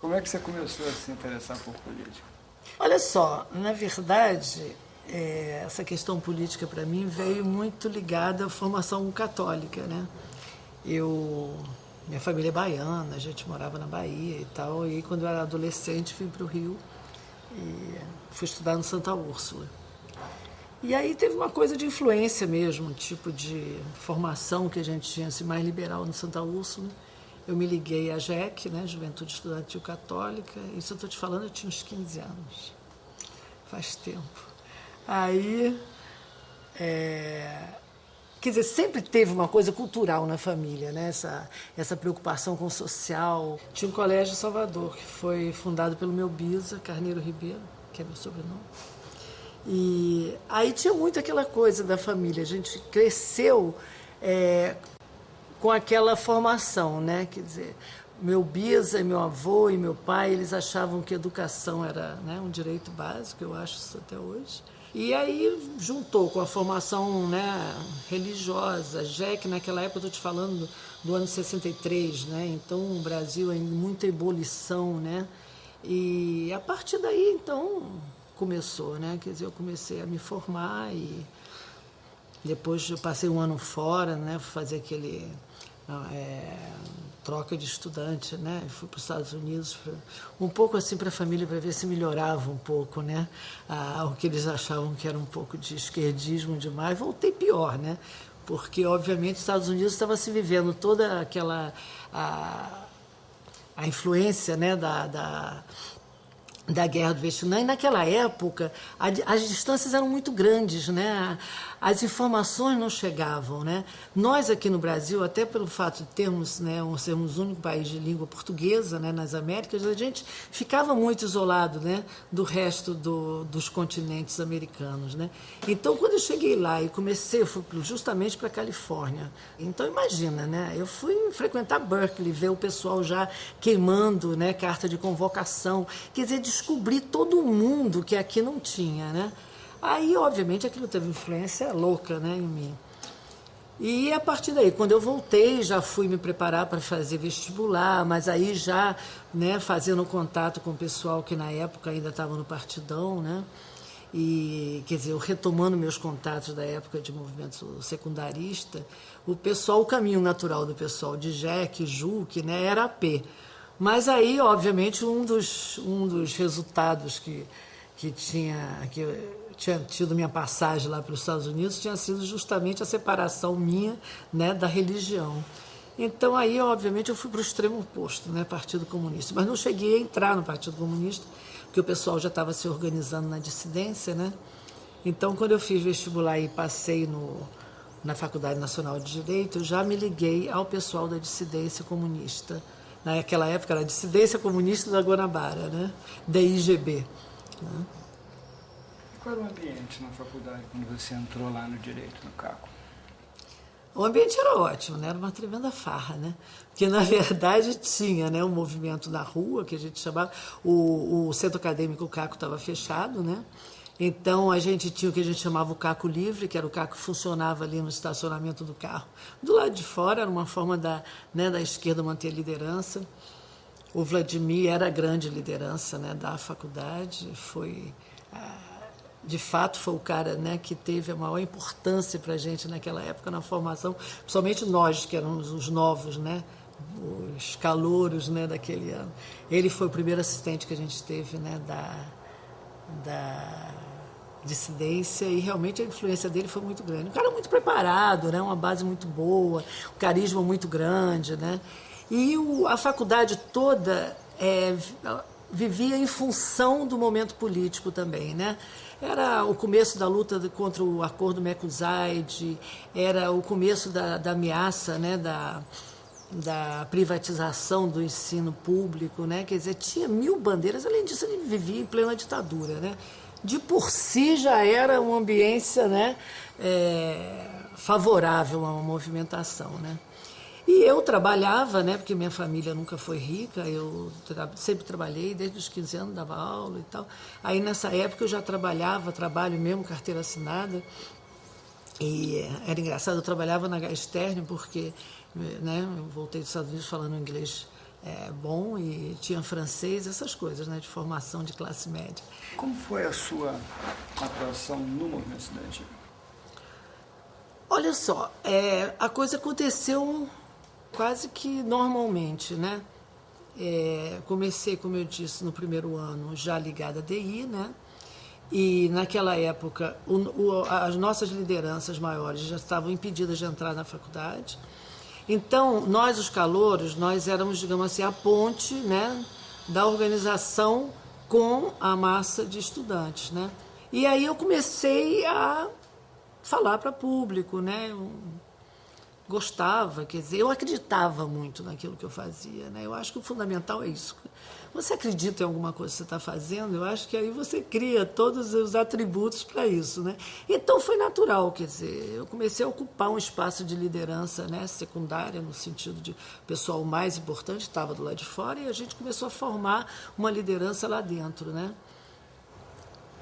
Como é que você começou a se interessar por política? Olha só, na verdade, essa questão política para mim veio muito ligada à formação católica, né? Minha família é baiana, a gente morava na Bahia e tal, e quando eu era adolescente vim para o Rio e fui estudar no Santa Úrsula. E aí teve uma coisa de influência mesmo, um tipo de formação que a gente tinha assim, mais liberal no Santa Úrsula. Eu me liguei à JEC, né, Juventude Estudantil Católica, isso eu estou te falando, eu tinha uns 15 anos, faz tempo. Aí, quer dizer, sempre teve uma coisa cultural na família, né, essa preocupação com o social. Tinha um colégio em Salvador, que foi fundado pelo meu bisa, Carneiro Ribeiro, que é meu sobrenome. E aí tinha muito aquela coisa da família, a gente cresceu com aquela formação, né? Quer dizer, meu bisa, meu avô e meu pai, eles achavam que educação era, né, um direito básico, eu acho isso até hoje. E aí juntou com a formação, né, religiosa, JEC, naquela época, eu estou te falando do ano 63, né? Então o Brasil em muita ebulição, né? E a partir daí, então, começou, né? Quer dizer, eu comecei a me formar e depois eu passei um ano fora, né? Fazer aquele troca de estudante, né? Fui para os Estados Unidos, um pouco assim para a família, para ver se melhorava um pouco, né? O que eles achavam que era um pouco de esquerdismo demais. Voltei pior, né? Porque, obviamente, os Estados Unidos estava se vivendo toda aquela a influência, né, da Guerra do Vietnã, e naquela época as distâncias eram muito grandes, né? As informações não chegavam, né? Nós aqui no Brasil, até pelo fato de termos, né, sermos o único país de língua portuguesa, né, nas Américas, a gente ficava muito isolado, né, do resto dos continentes americanos, né? Então, quando eu cheguei lá e eu fui justamente para a Califórnia. Então, imagina, né? Eu fui frequentar Berkeley, ver o pessoal já queimando, né, carta de convocação, quer dizer, descobrir todo mundo que aqui não tinha, né? Aí, obviamente, aquilo teve influência louca, né, em mim. E a partir daí, quando eu voltei, já fui me preparar para fazer vestibular, mas aí já, né, fazendo contato com o pessoal que na época ainda estava no Partidão, né? E, quer dizer, eu retomando meus contatos da época de movimento secundarista, o caminho natural do pessoal de JEC, JUC, né, era a P. Mas aí, obviamente, um dos resultados que eu tinha tido minha passagem lá para os Estados Unidos tinha sido justamente a separação minha, né, da religião. Então aí, obviamente, eu fui para o extremo oposto, né, Partido Comunista. Mas não cheguei a entrar no Partido Comunista, porque o pessoal já estava se organizando na dissidência, né? Então, quando eu fiz vestibular e passei na Faculdade Nacional de Direito, eu já me liguei ao pessoal da dissidência comunista. Naquela época era a Dissidência Comunista da Guanabara, né? DIGB. Né? Qual era o ambiente na faculdade quando você entrou lá no Direito, no Caco? O ambiente era ótimo, né? Era uma tremenda farra, né? Porque, na verdade, tinha, né, um movimento na rua, que a gente chamava... O Centro Acadêmico Caco estava fechado, né? Então, a gente tinha o que a gente chamava o Caco Livre, que era o Caco que funcionava ali no estacionamento do carro. Do lado de fora, era uma forma da esquerda manter a liderança. O Vladimir era a grande liderança, né, da faculdade, de fato foi o cara, né, que teve a maior importância para a gente naquela época na formação, principalmente nós que éramos os novos, né, os calouros, né, daquele ano. Ele foi o primeiro assistente que a gente teve, né, da dissidência, e realmente a influência dele foi muito grande. Um cara muito preparado, né, uma base muito boa, um carisma muito grande, né, e a faculdade toda vivia em função do momento político também, né? Era o começo da luta contra o acordo Mercoside, era o começo da ameaça, né, da privatização do ensino público, né? Quer dizer, tinha 1000 bandeiras, além disso ele vivia em plena ditadura, né? De por si já era uma ambiência, né, favorável a uma movimentação, né? E eu trabalhava, né, porque minha família nunca foi rica, eu sempre trabalhei, desde os 15 anos dava aula e tal. Aí nessa época eu já trabalho mesmo, carteira assinada. E era engraçado, eu trabalhava na Gasterne porque, né, eu voltei dos Estados Unidos falando inglês bom e tinha francês, essas coisas, né, de formação de classe média. Como foi a sua atuação no movimento estudantil? Olha só, a coisa aconteceu quase que normalmente, né? Comecei, como eu disse, no primeiro ano já ligada à DI, né? E naquela época as nossas lideranças maiores já estavam impedidas de entrar na faculdade. Então, nós, os calouros, nós éramos, digamos assim, a ponte, né, da organização com a massa de estudantes, né? E aí eu comecei a falar para público, né? Eu gostava, quer dizer, eu acreditava muito naquilo que eu fazia, né? Eu acho que o fundamental é isso. Você acredita em alguma coisa que você está fazendo, eu acho que aí você cria todos os atributos para isso, né? Então foi natural, quer dizer, eu comecei a ocupar um espaço de liderança, né, secundária, no sentido de o pessoal mais importante estava do lado de fora, e a gente começou a formar uma liderança lá dentro, né?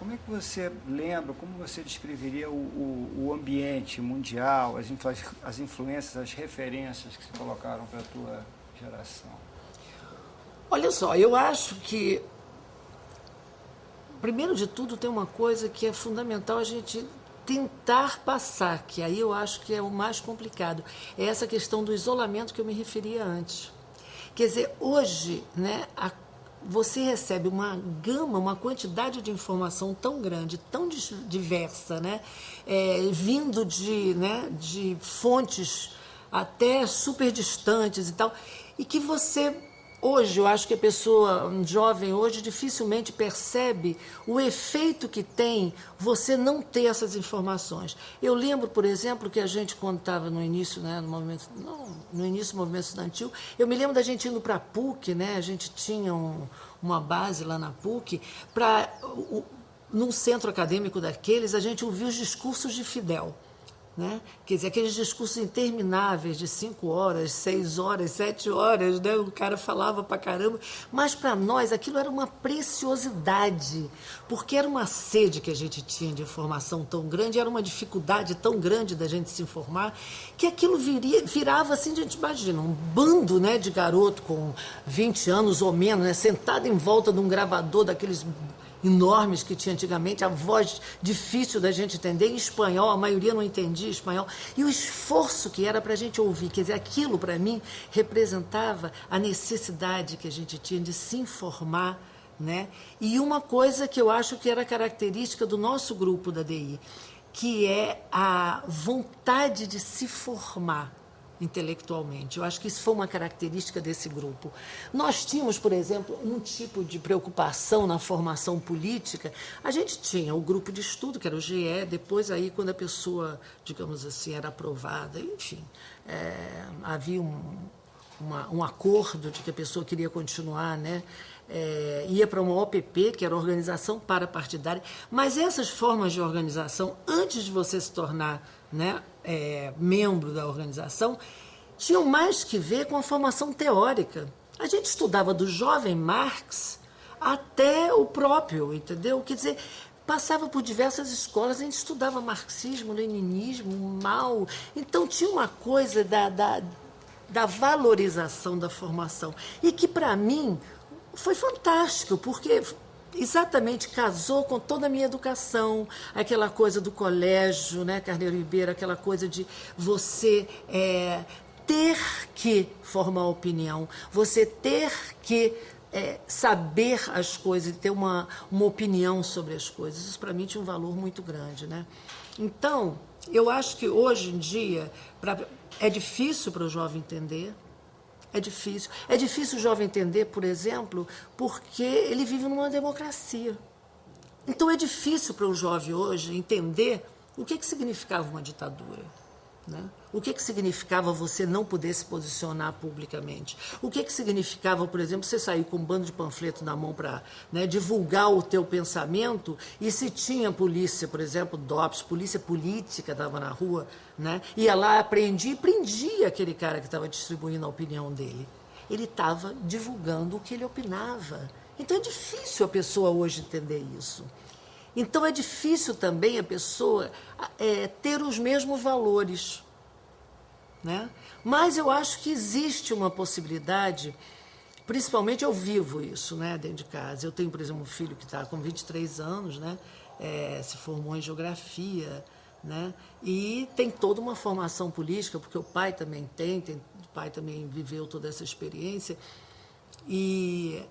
Como é que você lembra, como você descreveria o ambiente mundial, as influências, as referências que se colocaram para a tua geração? Olha só, eu acho que, primeiro de tudo, tem uma coisa que é fundamental a gente tentar passar, que aí eu acho que é o mais complicado, é essa questão do isolamento que eu me referia antes. Quer dizer, hoje, né, você recebe uma gama, uma quantidade de informação tão grande, tão diversa, né, vindo de fontes até super distantes e tal, e que você... Hoje, eu acho que a pessoa, um jovem hoje, dificilmente percebe o efeito que tem você não ter essas informações. Eu lembro, por exemplo, que a gente, quando estava no início, né, no início do movimento estudantil, eu me lembro da gente indo para a PUC, né, a gente tinha uma base lá na PUC, num centro acadêmico daqueles, a gente ouvia os discursos de Fidel. Né? Quer dizer, aqueles discursos intermináveis de 5 horas, 6 horas, 7 horas, né? O cara falava pra caramba, mas para nós aquilo era uma preciosidade, porque era uma sede que a gente tinha de informação tão grande, era uma dificuldade tão grande da gente se informar, que aquilo virava assim, a gente imagina, um bando, né, de garoto com 20 anos ou menos, né, sentado em volta de um gravador daqueles enormes que tinha antigamente, a voz difícil da gente entender, em espanhol, a maioria não entendia espanhol, e o esforço que era para a gente ouvir, quer dizer, aquilo para mim representava a necessidade que a gente tinha de se informar, né? E uma coisa que eu acho que era característica do nosso grupo da DI, que é a vontade de se formar intelectualmente. Eu acho que isso foi uma característica desse grupo. Nós tínhamos, por exemplo, um tipo de preocupação na formação política. A gente tinha o grupo de estudo, que era o GE, depois aí quando a pessoa, digamos assim, era aprovada, enfim, havia um acordo de que a pessoa queria continuar, né? Ia para uma OPP, que era a Organização Parapartidária, mas essas formas de organização, antes de você se tornar, né, membro da organização, tinham mais que ver com a formação teórica. A gente estudava do jovem Marx até o próprio, entendeu? Quer dizer, passava por diversas escolas, a gente estudava marxismo, leninismo, Mao, então tinha uma coisa da valorização da formação, e que para mim foi fantástico, porque exatamente casou com toda a minha educação, aquela coisa do colégio, né, Carneiro Ribeiro, aquela coisa de você ter que formar opinião, você ter que saber as coisas, ter uma opinião sobre as coisas. Isso para mim tinha um valor muito grande, né? Então, eu acho que hoje em dia é difícil para o jovem entender. É difícil. É difícil o jovem entender, por exemplo, porque ele vive numa democracia. Então é difícil para o jovem hoje entender o que significava uma ditadura. Né? O que significava você não poder se posicionar publicamente? O que significava, por exemplo, você sair com um bando de panfleto na mão para, né, divulgar o teu pensamento, e se tinha polícia, por exemplo, DOPS, polícia política, estava na rua, né, ia lá, prendia e prendia aquele cara que estava distribuindo a opinião dele. Ele estava divulgando o que ele opinava. Então é difícil a pessoa hoje entender isso. Então é difícil também a pessoa ter os mesmos valores, né? Mas eu acho que existe uma possibilidade Principalmente eu vivo isso, né, dentro de casa. Eu tenho, por exemplo, um filho que está com 23 anos, né, se formou em geografia, né, e tem toda uma formação política, porque o pai também o pai também viveu toda essa experiência. E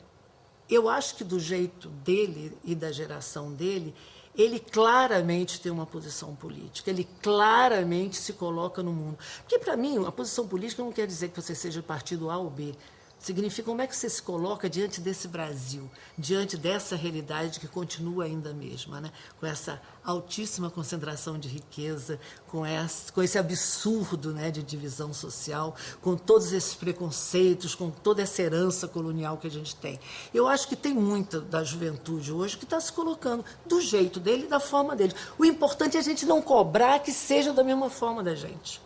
eu acho que do jeito dele e da geração dele, ele claramente tem uma posição política, ele claramente se coloca no mundo. Porque, para mim, a posição política não quer dizer que você seja partido A ou B. Significa como é que você se coloca diante desse Brasil, diante dessa realidade que continua ainda a mesma, né? Com essa altíssima concentração de riqueza, com esse absurdo, né, de divisão social, com todos esses preconceitos, com toda essa herança colonial que a gente tem. Eu acho que tem muita da juventude hoje que está se colocando do jeito dele e da forma dele. O importante é a gente não cobrar que seja da mesma forma da gente.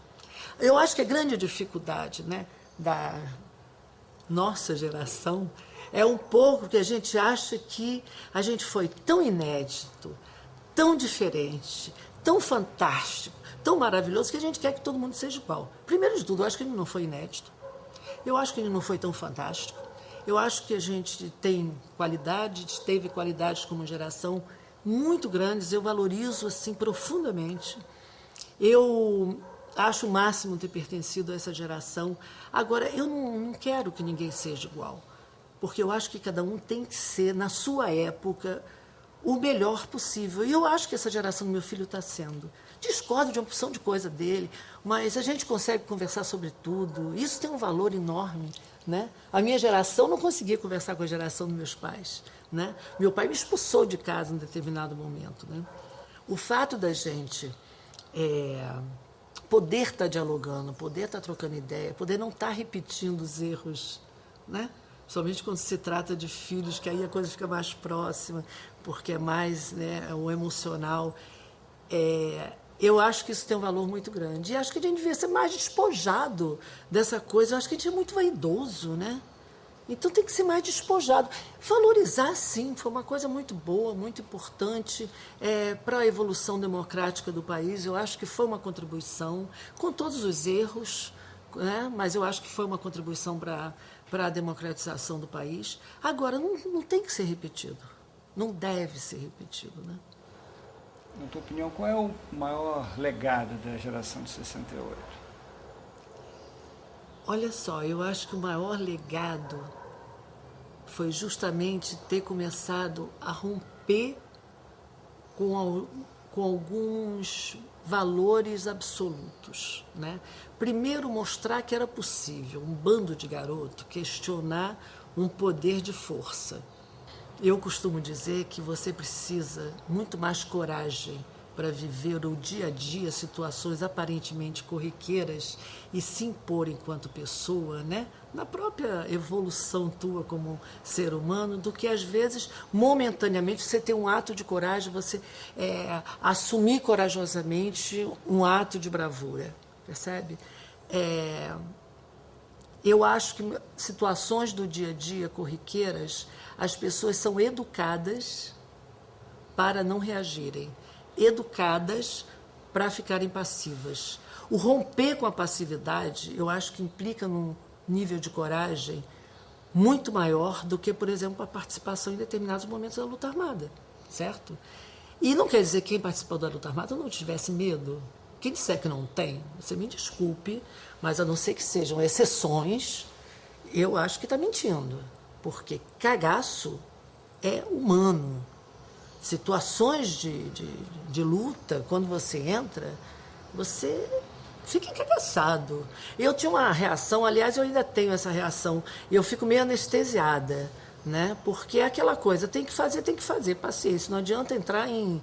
Eu acho que a grande dificuldade, né, da nossa geração é um pouco que a gente acha que a gente foi tão inédito, tão diferente, tão fantástico, tão maravilhoso, que a gente quer que todo mundo seja igual. Primeiro de tudo, eu acho que ele não foi inédito. Eu acho que ele não foi tão fantástico. Eu acho que a gente tem qualidades, teve qualidades como geração muito grandes. Eu valorizo assim profundamente. Eu acho o máximo ter pertencido a essa geração. Agora, eu não quero que ninguém seja igual, porque eu acho que cada um tem que ser, na sua época, o melhor possível. E eu acho que essa geração do meu filho está sendo. Discordo de uma porção de coisa dele, mas a gente consegue conversar sobre tudo. Isso tem um valor enorme, né? A minha geração não conseguia conversar com a geração dos meus pais, né? Meu pai me expulsou de casa em determinado momento, né? O fato da gente poder estar dialogando, poder estar trocando ideia, poder não estar repetindo os erros, né? Somente quando se trata de filhos, que aí a coisa fica mais próxima, porque é mais, né, o emocional. Eu acho que isso tem um valor muito grande. E acho que a gente devia ser mais despojado dessa coisa. Eu acho que a gente é muito vaidoso, né? Então tem que ser mais despojado. Valorizar, sim, foi uma coisa muito boa, muito importante para a evolução democrática do país. Eu acho que foi uma contribuição, com todos os erros, né? Mas eu acho que foi uma contribuição para a democratização do país. Agora, não tem que ser repetido. Não deve ser repetido, né? Na tua opinião, qual é o maior legado da geração de 68? Olha só, eu acho que o maior legado foi justamente ter começado a romper com alguns valores absolutos, né? Primeiro, mostrar que era possível um bando de garoto questionar um poder de força. Eu costumo dizer que você precisa muito mais coragem para viver o dia a dia, situações aparentemente corriqueiras e se impor enquanto pessoa, né? Na própria evolução tua como ser humano, do que às vezes, momentaneamente, você ter um ato de coragem, você assumir corajosamente um ato de bravura, percebe? Eu acho que situações do dia a dia corriqueiras, as pessoas são educadas para não reagirem, educadas para ficarem passivas. O romper com a passividade, eu acho que implica num nível de coragem muito maior do que, por exemplo, a participação em determinados momentos da luta armada, certo? E não quer dizer que quem participou da luta armada não tivesse medo. Quem disser que não tem, você me desculpe, mas a não ser que sejam exceções, eu acho que está mentindo. Porque cagaço é humano. Situações de luta, quando você entra, você fica encagaçado. Eu tinha uma reação, aliás, eu ainda tenho essa reação, e eu fico meio anestesiada, né? Porque é aquela coisa, tem que fazer, paciência, não adianta entrar em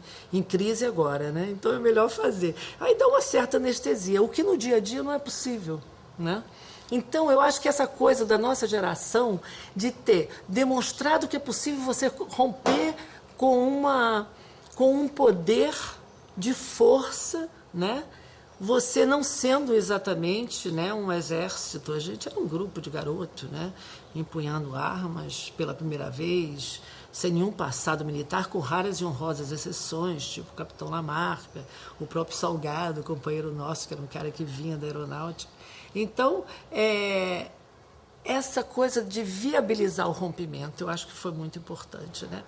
crise agora, né? Então é melhor fazer. Aí dá uma certa anestesia, o que no dia a dia não é possível, né? Então, eu acho que essa coisa da nossa geração de ter demonstrado que é possível você romper com um poder de força, né? Você não sendo exatamente, né, um exército, a gente era um grupo de garotos, né, empunhando armas pela primeira vez, sem nenhum passado militar, com raras e honrosas exceções, tipo o Capitão Lamarca, o próprio Salgado, companheiro nosso, que era um cara que vinha da aeronáutica. Então, essa coisa de viabilizar o rompimento, eu acho que foi muito importante, né?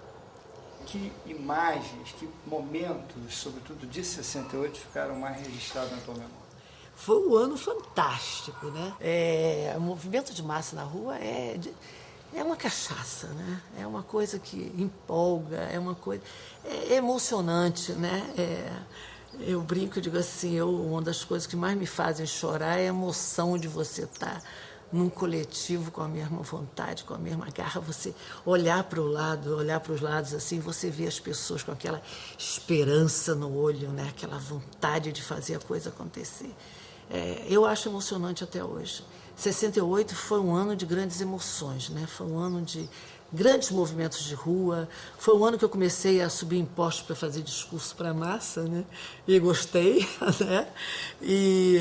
Que imagens, que momentos, sobretudo de 68, ficaram mais registrados na tua memória? Foi um ano fantástico, né? O movimento de massa na rua é uma cachaça, né? É uma coisa que empolga, é uma coisa... É emocionante, né? Eu brinco e digo assim, uma das coisas que mais me fazem chorar é a emoção de você estar num coletivo com a mesma vontade, com a mesma garra, você olhar para o lado, olhar para os lados assim, você vê as pessoas com aquela esperança no olho, né? Aquela vontade de fazer a coisa acontecer. Eu acho emocionante até hoje. 68 foi um ano de grandes emoções, né? Foi um ano de grandes movimentos de rua. Foi um ano que eu comecei a subir impostos para fazer discurso para a massa, né? E gostei, né? E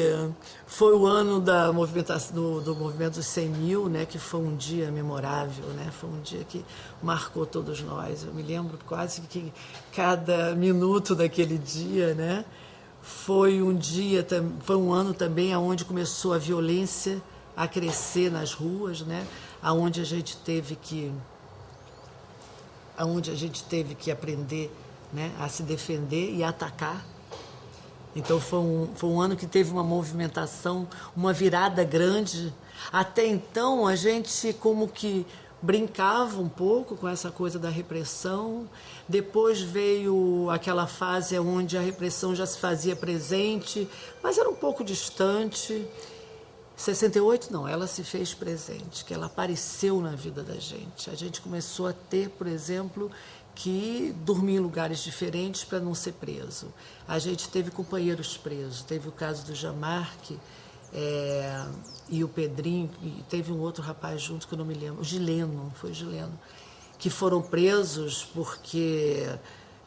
foi o ano da movimentação, do movimento dos 100 mil, né? Que foi um dia memorável, né? Foi um dia que marcou todos nós. Eu me lembro quase que cada minuto daquele dia, né? Foi um ano também onde começou a violência a crescer nas ruas, né? Onde a gente teve que aprender, né? A se defender e atacar. Então foi um ano que teve uma movimentação, uma virada grande. Até então a gente como que brincava um pouco com essa coisa da repressão. Depois veio aquela fase onde a repressão já se fazia presente, mas era um pouco distante. 68 não, ela se fez presente, que ela apareceu na vida da gente. A gente começou a ter, por exemplo, que dormir em lugares diferentes para não ser preso. A gente teve companheiros presos, teve o caso do Jamarque, e o Pedrinho, e teve um outro rapaz junto que eu não me lembro, o Gileno, que foram presos porque,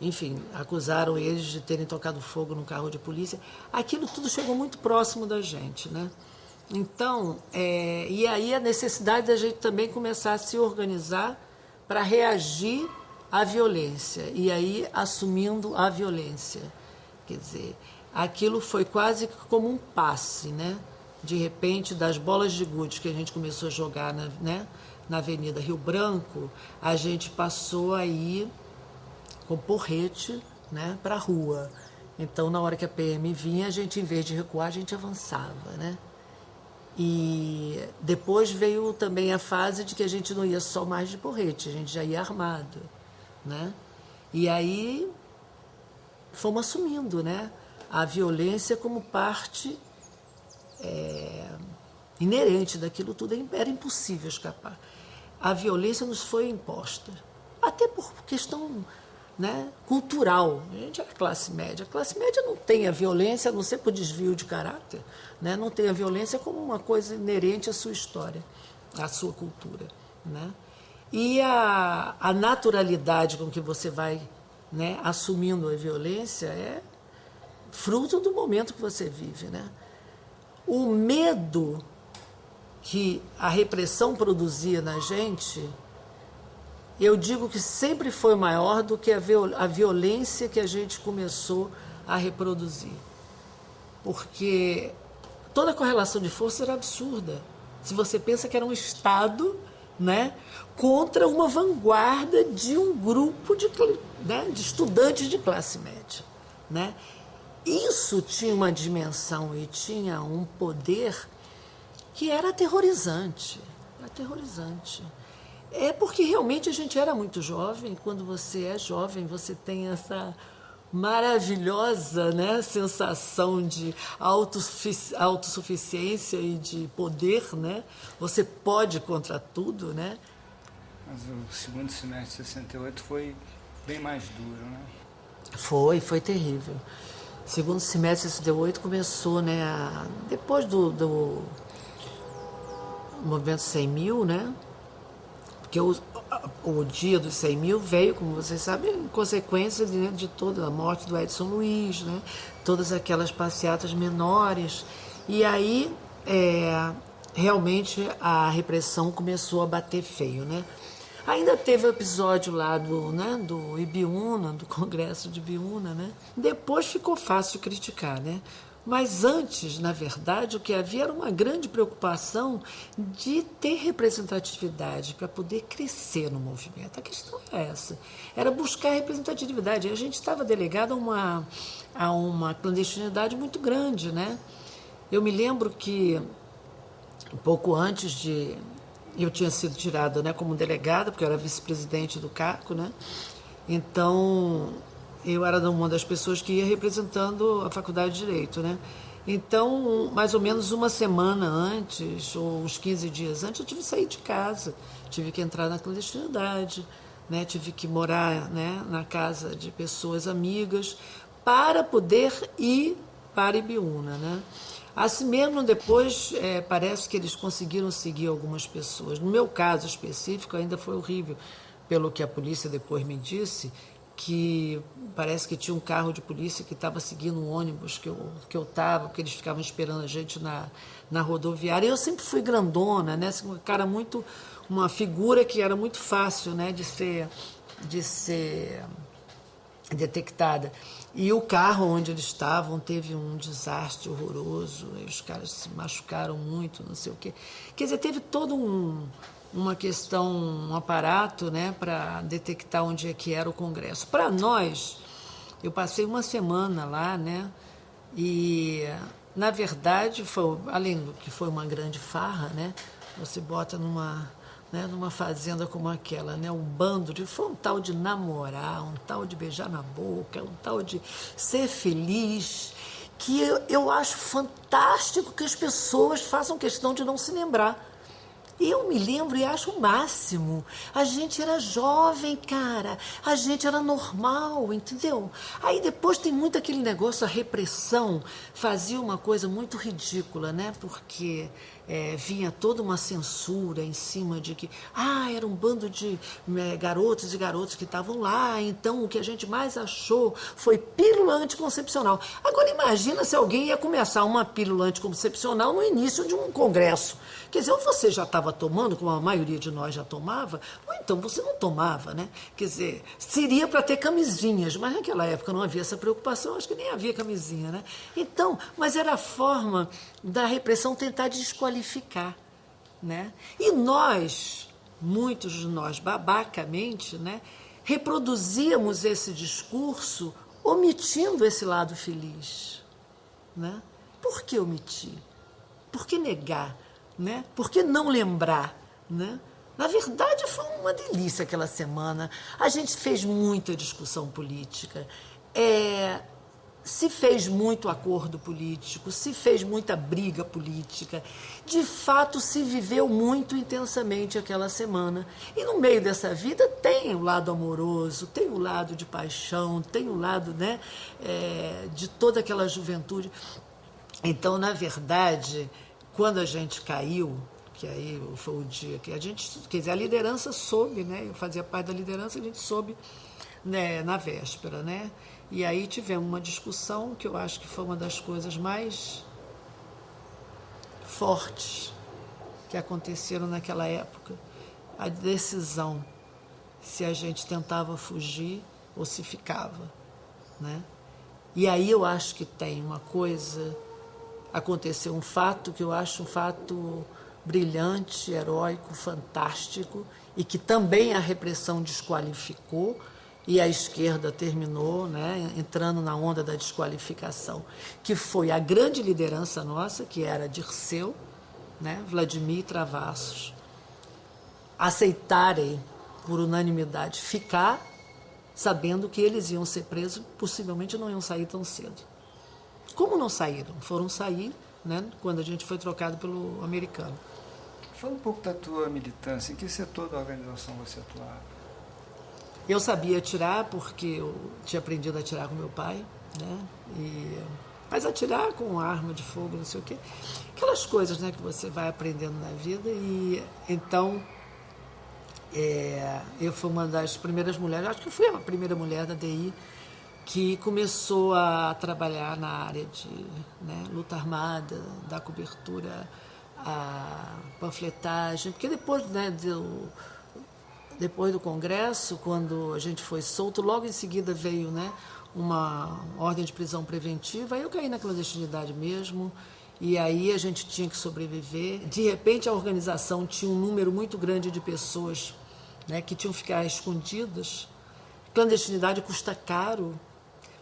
enfim, acusaram eles de terem tocado fogo no carro de polícia. Aquilo tudo chegou muito próximo da gente, né? Então, e aí a necessidade da gente também começar a se organizar para reagir à violência, e aí assumindo a violência. Quer dizer, aquilo foi quase como um passe, né? De repente, das bolas de gude que a gente começou a jogar na Avenida Rio Branco, a gente passou a ir com porrete, né, para a rua. Então, na hora que a PM vinha, a gente, em vez de recuar, a gente avançava, né? E depois veio também a fase de que a gente não ia só mais de porrete, a gente já ia armado, né? E aí fomos assumindo, né, a violência como parte inerente daquilo tudo. Era impossível escapar. A violência nos foi imposta, até por questão, né, cultural. A gente era classe média. A classe média não tem a violência, a não ser por desvio de caráter, né? Não tem a violência como uma coisa inerente à sua história, à sua cultura, né? E a naturalidade com que você vai, né, assumindo a violência é fruto do momento que você vive, né? O medo que a repressão produzia na gente, eu digo que sempre foi maior do que a violência que a gente começou a reproduzir. Porque toda a correlação de força era absurda. Se você pensa que era um Estado, né, contra uma vanguarda de um grupo de estudantes de classe média, né? Isso tinha uma dimensão e tinha um poder que era aterrorizante. É porque realmente a gente era muito jovem. Quando você é jovem, você tem essa maravilhosa, né, sensação de autossuficiência e de poder, né? Você pode contra tudo, né? Mas o segundo semestre de 68 foi bem mais duro, né? Foi terrível. Segundo semestre de 68 começou, né, depois do movimento 100 mil, né? Porque o dia dos 100 mil veio, como vocês sabem, em consequência de toda a morte do Edson Luiz, né? Todas aquelas passeatas menores. E aí, realmente, a repressão começou a bater feio, né? Ainda teve o episódio lá do Ibiúna, do Congresso de Ibiúna, né? Depois ficou fácil de criticar, né? Mas antes, na verdade, o que havia era uma grande preocupação de ter representatividade para poder crescer no movimento. A questão é essa, era buscar representatividade. E a gente estava delegado a uma clandestinidade muito grande, né? Eu me lembro que, um pouco antes de... Eu tinha sido tirada, né, como delegada, porque eu era vice-presidente do CARCO, né? Então, eu era uma das pessoas que ia representando a Faculdade de Direito, né? Então, mais ou menos uma semana antes, ou uns 15 dias antes, eu tive que sair de casa, tive que entrar na clandestinidade, né? Tive que morar, né, na casa de pessoas amigas para poder ir para Ibiúna, né? Assim mesmo, depois, parece que eles conseguiram seguir algumas pessoas. No meu caso específico, ainda foi horrível, pelo que a polícia depois me disse, que parece que tinha um carro de polícia que estava seguindo um ônibus que eu estava, porque eles ficavam esperando a gente na rodoviária. E eu sempre fui grandona, né? Assim, uma figura que era muito fácil, né, de ser detectada. E o carro onde eles estavam teve um desastre horroroso, e os caras se machucaram muito, não sei o quê. Quer dizer, teve todo uma questão, um aparato, né, para detectar onde é que era o Congresso. Para nós, eu passei uma semana lá, né, e, na verdade, além do que foi uma grande farra, né, você bota numa fazenda como aquela, né, um bando foi um tal de namorar, um tal de beijar na boca, um tal de ser feliz, que eu acho fantástico que as pessoas façam questão de não se lembrar. Eu me lembro e acho o máximo. A gente era jovem, cara. A gente era normal, entendeu? Aí depois tem muito aquele negócio, a repressão fazia uma coisa muito ridícula, né? Porque vinha toda uma censura em cima de que era um bando de garotos e garotas que estavam lá, então o que a gente mais achou foi pílula anticoncepcional. Agora imagina se alguém ia começar uma pílula anticoncepcional no início de um congresso. Quer dizer, ou você já estava tomando, como a maioria de nós já tomava, ou então você não tomava, né? Quer dizer, seria para ter camisinhas, mas naquela época não havia essa preocupação, acho que nem havia camisinha, né? Então, mas era a forma da repressão tentar desqualificar, né? E nós, muitos de nós, babacamente, né, reproduzíamos esse discurso omitindo esse lado feliz, né? Por que omitir? Por que negar? Né? Por que não lembrar? Né? Na verdade, foi uma delícia aquela semana. A gente fez muita discussão política, se fez muito acordo político, se fez muita briga política. De fato, se viveu muito intensamente aquela semana. E no meio dessa vida tem o lado amoroso, tem o lado de paixão, tem o lado, né, de toda aquela juventude. Então, na verdade, quando a gente caiu, que aí foi o dia que a gente, quer dizer, a liderança soube, né? Eu fazia parte da liderança, a gente soube, né, na véspera, né? E aí tivemos uma discussão que eu acho que foi uma das coisas mais fortes que aconteceram naquela época. A decisão se a gente tentava fugir ou se ficava, né? E aí eu acho que tem uma coisa... Aconteceu um fato que eu acho um fato brilhante, heróico, fantástico, e que também a repressão desqualificou e a esquerda terminou, né, entrando na onda da desqualificação, que foi a grande liderança nossa, que era Dirceu, né, Vladimir Travassos, aceitarem por unanimidade ficar, sabendo que eles iam ser presos, possivelmente não iam sair tão cedo. Como não saíram? Foram sair, né, quando a gente foi trocado pelo americano. Fala um pouco da tua militância. Em que setor da organização você atuava? Eu sabia atirar porque eu tinha aprendido a atirar com meu pai, né? Mas atirar com arma de fogo, não sei o quê. Aquelas coisas, né, que você vai aprendendo na vida. E então, eu fui uma das primeiras mulheres, acho que eu fui a primeira mulher da DI, que começou a trabalhar na área de, né, luta armada, da cobertura, a panfletagem, porque depois, né, depois do Congresso, quando a gente foi solto, logo em seguida veio, né, uma ordem de prisão preventiva, aí eu caí na clandestinidade mesmo, e aí a gente tinha que sobreviver. De repente a organização tinha um número muito grande de pessoas, né, que tinham que ficar escondidas. Clandestinidade custa caro.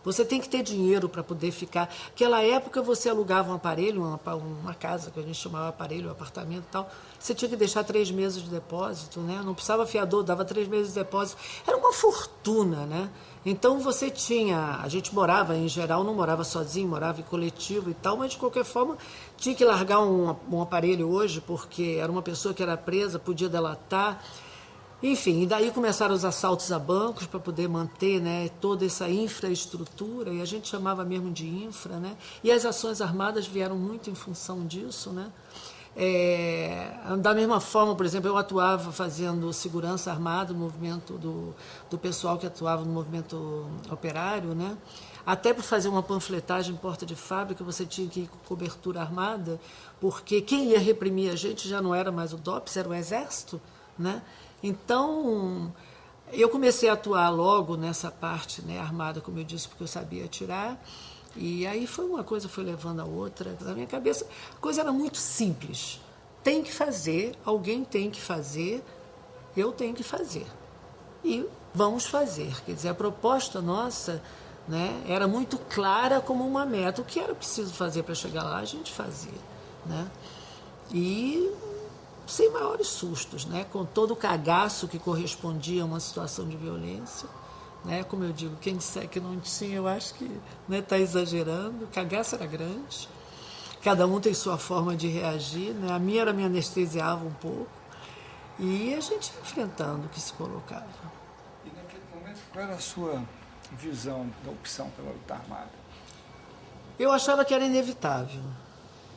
Você tem que ter dinheiro para poder ficar. Naquela época você alugava um aparelho, uma casa que a gente chamava aparelho, um apartamento e tal. Você tinha que deixar 3 meses de depósito, né? Não precisava fiador, dava 3 meses de depósito. Era uma fortuna, né? Então você tinha. A gente morava, em geral, não morava sozinho, morava em coletivo e tal, mas de qualquer forma tinha que largar um aparelho hoje, porque era uma pessoa que era presa, podia delatar. Enfim, e daí começaram os assaltos a bancos para poder manter, né, toda essa infraestrutura, e a gente chamava mesmo de infra, né? E as ações armadas vieram muito em função disso, né? Da mesma forma, por exemplo, eu atuava fazendo segurança armada no movimento do pessoal que atuava no movimento operário, né? Até para fazer uma panfletagem em porta de fábrica, você tinha que ir com cobertura armada, porque quem ia reprimir a gente já não era mais o DOPS, era o Exército, né? Então, eu comecei a atuar logo nessa parte, né, armada, como eu disse, porque eu sabia atirar. E aí uma coisa foi levando a outra. Na minha cabeça, a coisa era muito simples. Tem que fazer, alguém tem que fazer, eu tenho que fazer. E vamos fazer. Quer dizer, a proposta nossa, né, era muito clara como uma meta. O que era preciso fazer para chegar lá, a gente fazia, né? E sem maiores sustos, né? Com todo o cagaço que correspondia a uma situação de violência, né? Como eu digo, quem disser que não tinha, eu acho que está exagerando. O cagaço era grande, cada um tem sua forma de reagir, né? A minha me anestesiava um pouco, e a gente ia enfrentando o que se colocava. E naquele momento, qual era a sua visão da opção pela luta armada? Eu achava que era inevitável.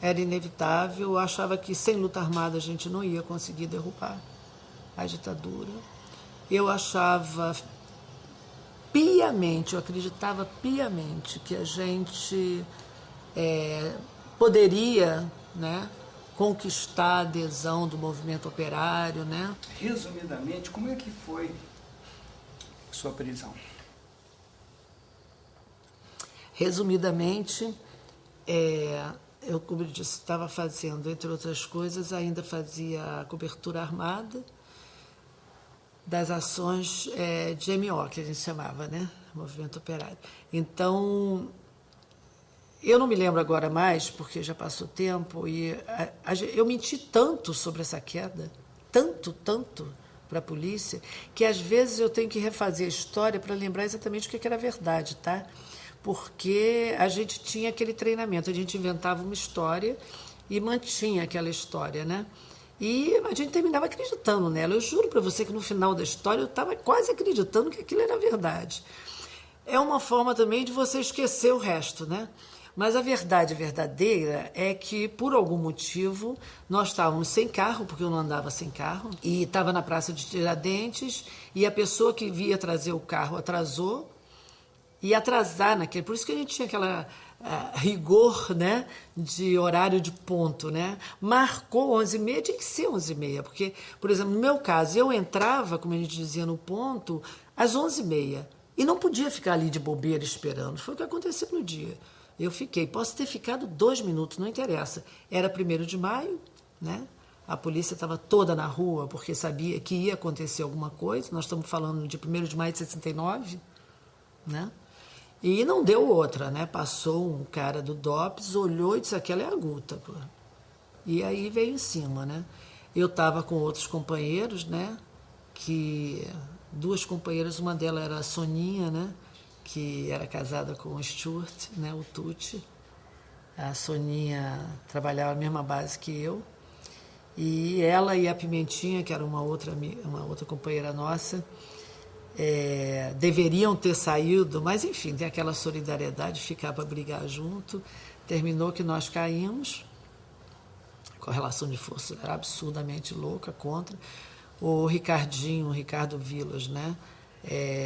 Era inevitável, eu achava que sem luta armada a gente não ia conseguir derrubar a ditadura. Eu achava piamente, eu acreditava piamente que a gente poderia, né, conquistar a adesão do movimento operário, né? Resumidamente, como é que foi sua prisão? Resumidamente, eu, como eu disse, estava fazendo, entre outras coisas, ainda fazia a cobertura armada das ações de MO, que a gente chamava, né? Movimento Operário. Então, eu não me lembro agora mais, porque já passou tempo, e eu menti tanto sobre essa queda, tanto para a polícia, que às vezes eu tenho que refazer a história para lembrar exatamente o que era verdade, tá? Porque a gente tinha aquele treinamento, a gente inventava uma história e mantinha aquela história, né? E a gente terminava acreditando nela. Eu juro para você que no final da história eu estava quase acreditando que aquilo era verdade. É uma forma também de você esquecer o resto, né? Mas a verdade verdadeira é que, por algum motivo, nós estávamos sem carro, porque eu não andava sem carro, e estava na Praça de Tiradentes, e a pessoa que via trazer o carro atrasou, e atrasar naquele. Por isso que a gente tinha aquela rigor, né, de horário de ponto, né? Marcou 11h30, tinha que ser 11h30, porque, por exemplo, no meu caso, eu entrava, como a gente dizia, no ponto, às 11h30, e não podia ficar ali de bobeira esperando. Foi o que aconteceu no dia. Eu fiquei, posso ter ficado 2 minutos, não interessa. Era 1º de maio, né? A polícia estava toda na rua, porque sabia que ia acontecer alguma coisa. Nós estamos falando de 1º de maio de 69, né? E não deu outra, né? Passou um cara do DOPS, olhou e disse, aquela é a Guta, pô. E aí veio em cima, né? Eu estava com outros companheiros, né? Que 2 companheiras, uma delas era a Soninha, né? Que era casada com o Stuart, né? O Tucci. A Soninha trabalhava na mesma base que eu. E ela e a Pimentinha, que era uma outra companheira nossa, deveriam ter saído, mas enfim, tem aquela solidariedade, ficar para brigar junto. Terminou que nós caímos, a correlação de força era absurdamente louca contra. O Ricardo Vilas, né?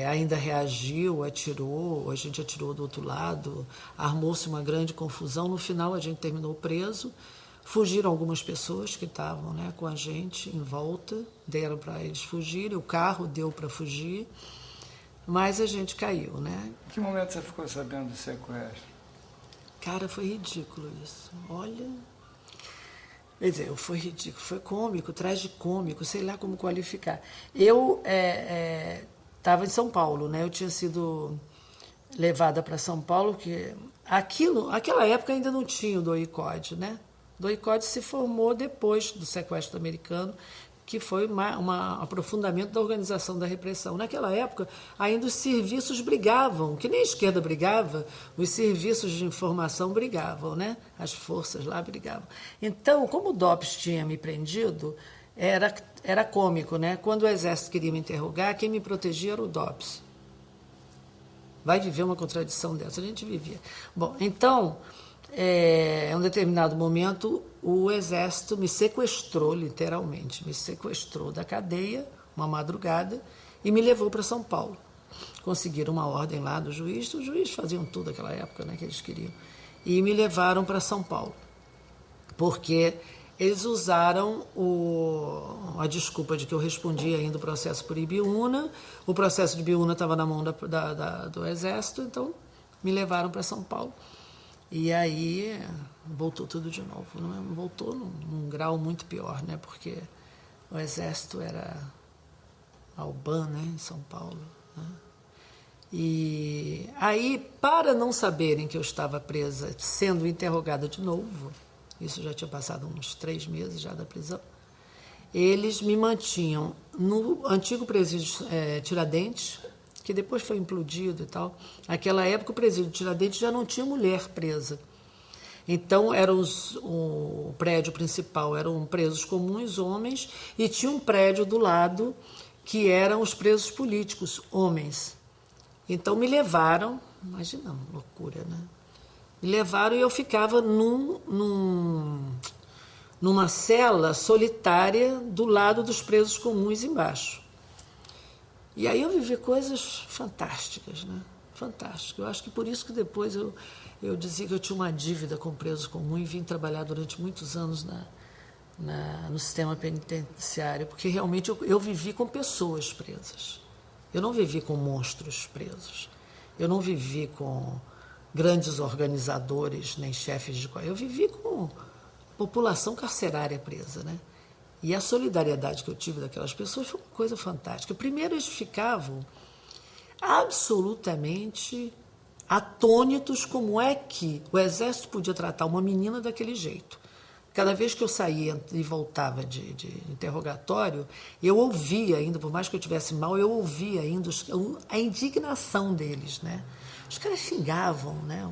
Ainda reagiu, atirou, a gente atirou do outro lado, armou-se uma grande confusão. No final a gente terminou preso. Fugiram algumas pessoas que estavam, né, com a gente em volta, deram para eles fugirem, o carro deu para fugir, mas a gente caiu, né? Em que momento você ficou sabendo do sequestro? Cara, foi ridículo isso. Olha, quer dizer, foi ridículo, foi cômico, tragicômico, sei lá como qualificar. Eu estava em São Paulo, né? Eu tinha sido levada para São Paulo, que aquela época ainda não tinha o DOI-CODE, né? O DOI-CODE se formou depois do sequestro americano, que foi um aprofundamento da organização da repressão. Naquela época, ainda os serviços brigavam, que nem a esquerda brigava, os serviços de informação brigavam, né? As forças lá brigavam. Então, como o DOPS tinha me prendido, era cômico, né? Quando o Exército queria me interrogar, quem me protegia era o DOPS. Vai viver uma contradição dessa, a gente vivia. Bom, então, em um determinado momento, o Exército me sequestrou, literalmente, me sequestrou da cadeia, uma madrugada, e me levou para São Paulo. Conseguiram uma ordem lá do juiz, os juízes faziam tudo naquela época, né, que eles queriam, e me levaram para São Paulo, porque eles usaram a desculpa de que eu respondia ainda o processo por Ibiúna, o processo de Ibiúna estava na mão do Exército, então me levaram para São Paulo. E aí voltou tudo de novo. Voltou num grau muito pior, né? Porque o Exército era Alban, né? Em São Paulo. Né? E aí, para não saberem que eu estava presa, sendo interrogada de novo, isso já tinha passado uns 3 meses já da prisão, eles me mantinham no antigo presídio Tiradentes, que depois foi implodido e tal. Naquela época, o presídio Tiradentes já não tinha mulher presa. Então, o prédio principal eram presos comuns, homens, e tinha um prédio do lado que eram os presos políticos, homens. Então, me levaram, imagina, loucura, né? Me levaram e eu ficava numa cela solitária do lado dos presos comuns embaixo. E aí eu vivi coisas fantásticas, né? Fantásticas. Eu acho que por isso que depois eu dizia que eu tinha uma dívida com o preso comum e vim trabalhar durante muitos anos no sistema penitenciário, porque realmente eu vivi com pessoas presas. Eu não vivi com monstros presos. Eu não vivi com grandes organizadores, nem chefes de... Eu vivi com população carcerária presa, né? E a solidariedade que eu tive daquelas pessoas foi uma coisa fantástica. Primeiro, eles ficavam absolutamente atônitos como é que o Exército podia tratar uma menina daquele jeito. Cada vez que eu saía e voltava de interrogatório, eu ouvia ainda, por mais que eu estivesse mal, eu ouvia ainda a indignação deles, né? Os caras xingavam, né?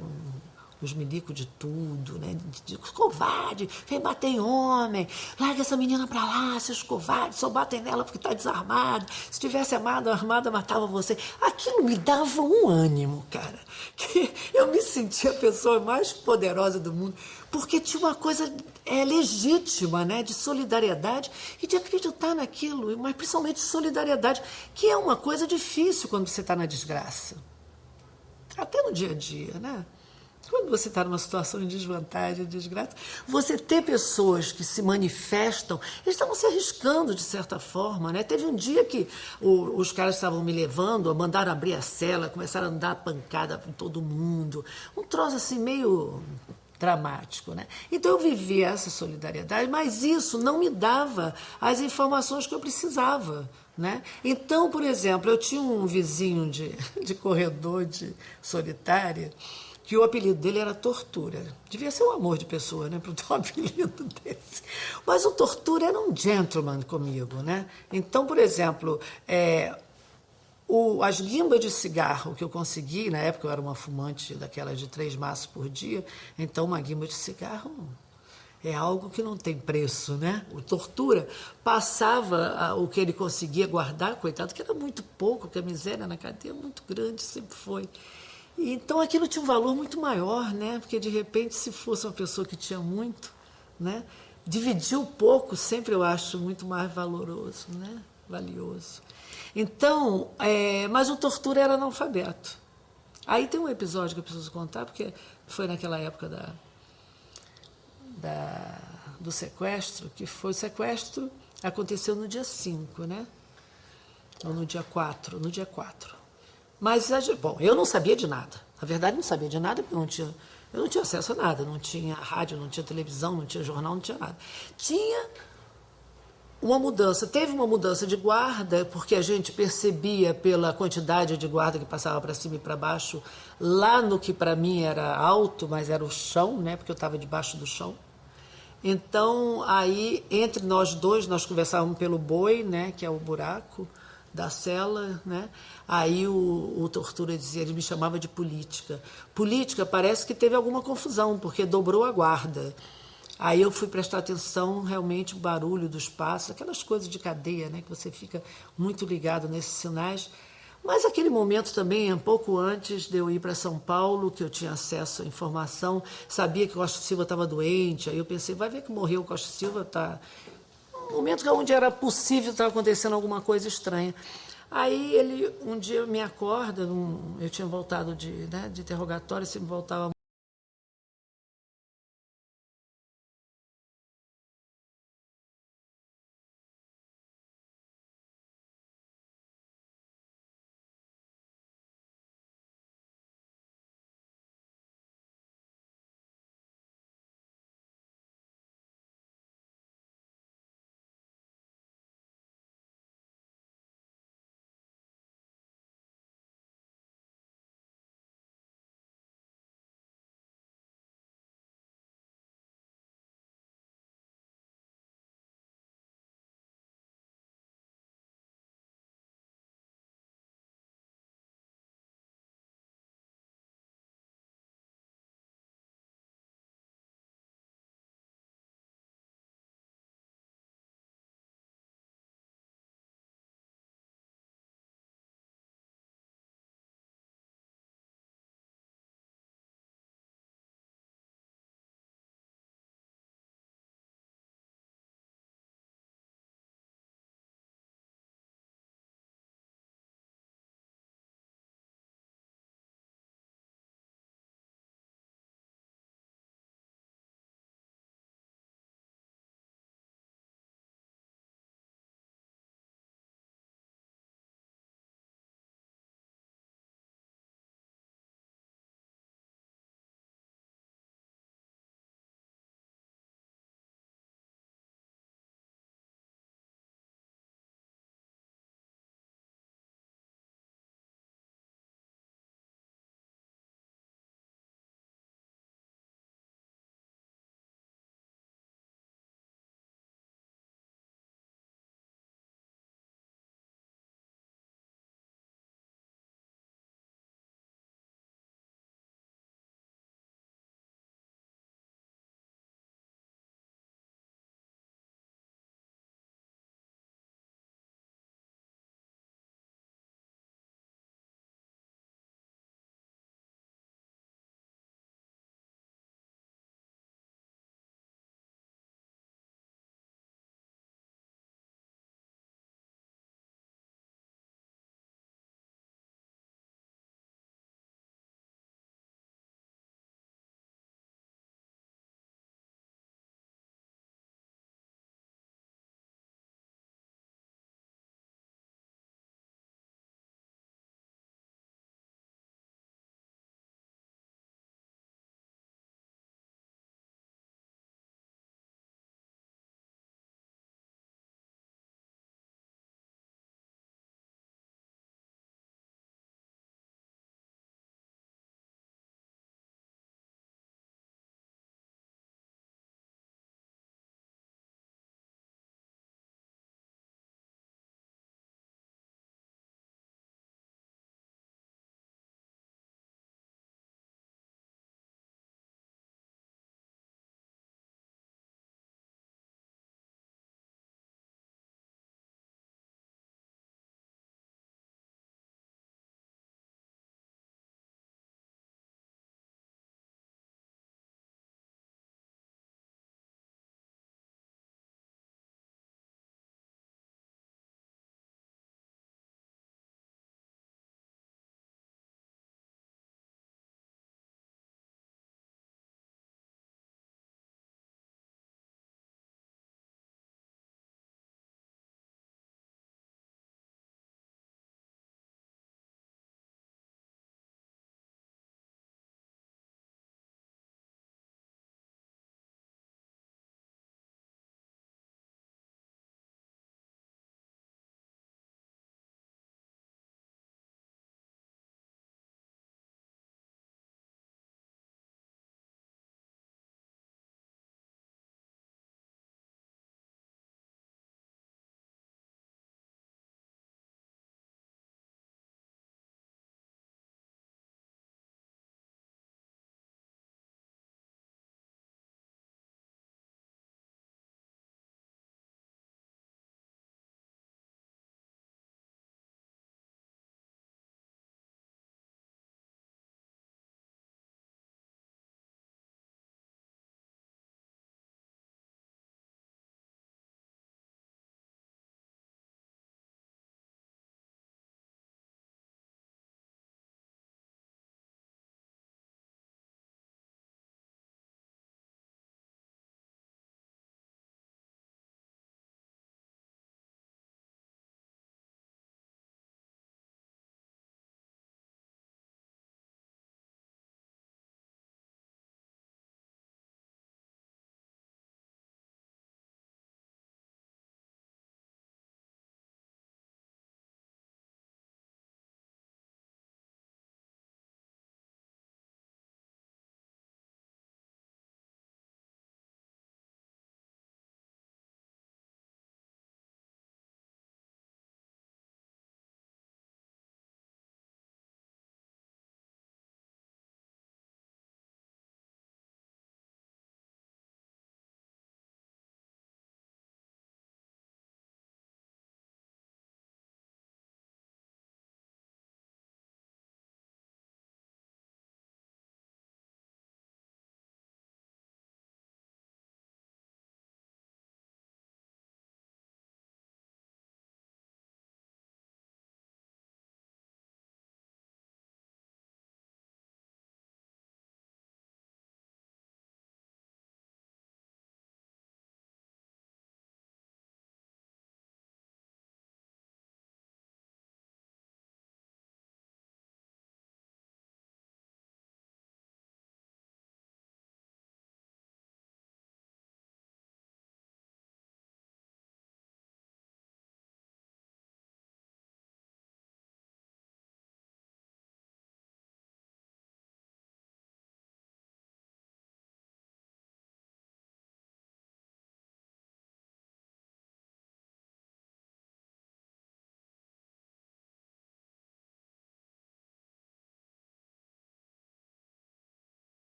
Os milicos de tudo, né? De covarde, vem bater em homem, larga essa menina pra lá, seus covardes, só batem nela porque tá desarmada. Se tivesse armada, matava você. Aquilo me dava um ânimo, cara. Que eu me sentia a pessoa mais poderosa do mundo, porque tinha uma coisa legítima, né? De solidariedade e de acreditar naquilo, mas principalmente solidariedade, que é uma coisa difícil quando você está na desgraça. Até no dia a dia, né? Quando você está numa situação de desvantagem, de desgraça, você ter pessoas que se manifestam, eles estavam se arriscando de certa forma, né? Teve um dia que os caras estavam me levando, mandaram abrir a cela, começaram a dar pancada com todo mundo, um troço assim meio dramático, né? Então eu vivia essa solidariedade, mas isso não me dava as informações que eu precisava, né? Então, por exemplo, eu tinha um vizinho de corredor de solitária, que o apelido dele era Tortura. Devia ser um amor de pessoa, né, para ter um apelido desse. Mas o Tortura era um gentleman comigo, né? Então, por exemplo, as guimbas de cigarro que eu consegui, na época eu era uma fumante daquelas de 3 maços por dia, então uma guimba de cigarro é algo que não tem preço, né? O Tortura passava o que ele conseguia guardar, coitado, que era muito pouco, porque a miséria na cadeia é muito grande, sempre foi. Então aquilo tinha um valor muito maior, né? Porque de repente, se fosse uma pessoa que tinha muito, né? Dividir o pouco sempre eu acho muito mais valoroso, né? Valioso. Então, mas o Tortura era analfabeto. Aí tem um episódio que eu preciso contar, porque foi naquela época do sequestro, que foi o sequestro, aconteceu no dia 5, né? Ou no dia 4, no dia 4. Mas, bom, eu não sabia de nada. Na verdade, não sabia de nada, porque eu não tinha acesso a nada. Não tinha rádio, não tinha televisão, não tinha jornal, não tinha nada. Tinha uma mudança. Teve uma mudança de guarda, porque a gente percebia pela quantidade de guarda que passava para cima e para baixo, lá no que para mim era alto, mas era o chão, né? Porque eu estava debaixo do chão. Então, aí, entre nós dois, nós conversávamos pelo boi, né? Que é o buraco da cela, né? Aí o Tortura dizia, ele me chamava de política. Política parece que teve alguma confusão, porque dobrou a guarda. Aí eu fui prestar atenção, realmente, o barulho dos passos, aquelas coisas de cadeia, né, que você fica muito ligado nesses sinais. Mas aquele momento também, um pouco antes de eu ir para São Paulo, que eu tinha acesso à informação, sabia que o Costa Silva estava doente, aí eu pensei, vai ver que morreu o Costa Silva, está... Um momento onde era possível estar acontecendo alguma coisa estranha. Aí ele, um dia, me acorda, eu tinha voltado de interrogatório, sempre voltava